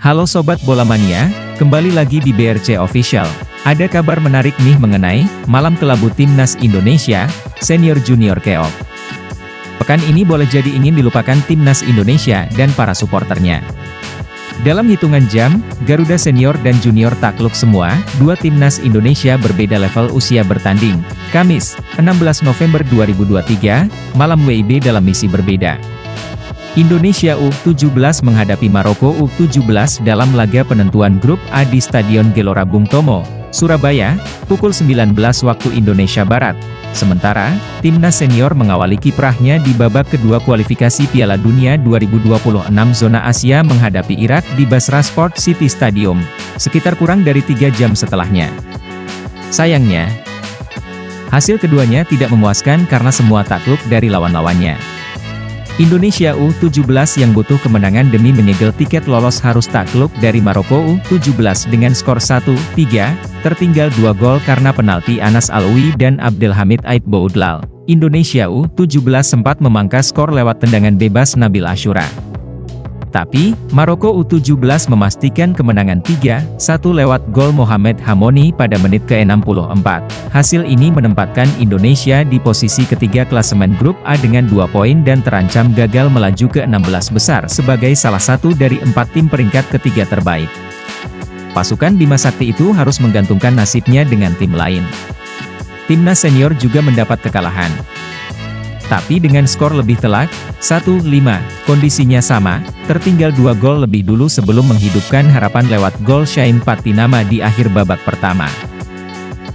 Halo Sobat Bola Mania, kembali lagi di BRC Official. Ada kabar menarik nih mengenai Malam Kelabu Timnas Indonesia, Senior Junior Keop. Pekan ini boleh jadi ingin dilupakan Timnas Indonesia dan para suporternya. Dalam hitungan jam, Garuda Senior dan Junior takluk semua, dua Timnas Indonesia berbeda level usia bertanding. Kamis, 16 November 2023, malam WIB dalam misi berbeda. Indonesia U17 menghadapi Maroko U17 dalam laga penentuan grup A di Stadion Gelora Bung Tomo, Surabaya, pukul 19 waktu Indonesia Barat. Sementara, Timnas Senior mengawali kiprahnya di babak kedua kualifikasi Piala Dunia 2026 zona Asia menghadapi Irak di Basra Sport City Stadium, sekitar kurang dari 3 jam setelahnya. Sayangnya, hasil keduanya tidak memuaskan karena semua takluk dari lawan-lawannya. Indonesia U17 yang butuh kemenangan demi menyegel tiket lolos harus takluk dari Maroko U17 dengan skor 1-3, tertinggal 2 gol karena penalti Anas Alwi dan Abdelhamid Ait Boudlal. Indonesia U17 sempat memangkas skor lewat tendangan bebas Nabil Ashura. Tapi, Maroko U17 memastikan kemenangan 3-1 lewat gol Mohamed Hamoni pada menit ke-64. Hasil ini menempatkan Indonesia di posisi ketiga klasemen grup A dengan 2 poin dan terancam gagal melaju ke 16 besar sebagai salah satu dari 4 tim peringkat ketiga terbaik. Pasukan Bima Sakti itu harus menggantungkan nasibnya dengan tim lain. Timnas Senior juga mendapat kekalahan. Tapi dengan skor lebih telak, 1-5, kondisinya sama, tertinggal 2 gol lebih dulu sebelum menghidupkan harapan lewat gol Shain Patinama di akhir babak pertama.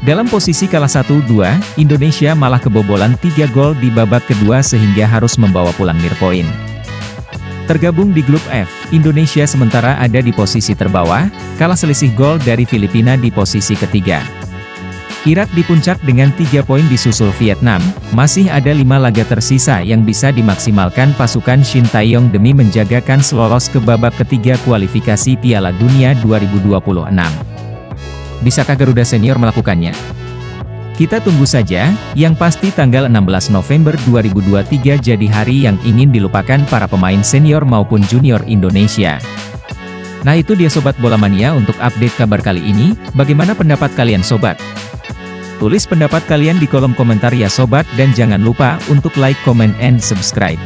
Dalam posisi kalah 1-2, Indonesia malah kebobolan 3 gol di babak kedua sehingga harus membawa pulang nil poin. Tergabung di grup F, Indonesia sementara ada di posisi terbawah, kalah selisih gol dari Filipina di posisi ketiga. Irak di puncak dengan 3 poin disusul Vietnam, masih ada 5 laga tersisa yang bisa dimaksimalkan pasukan Shin Taeyong demi menjaga kans lolos ke babak ketiga kualifikasi Piala Dunia 2026. Bisakah Garuda Senior melakukannya? Kita tunggu saja, yang pasti tanggal 16 November 2023 jadi hari yang ingin dilupakan para pemain senior maupun junior Indonesia. Nah itu dia Sobat Bola Mania untuk update kabar kali ini, bagaimana pendapat kalian Sobat? Tulis pendapat kalian di kolom komentar ya Sobat dan jangan lupa untuk like, comment, and subscribe.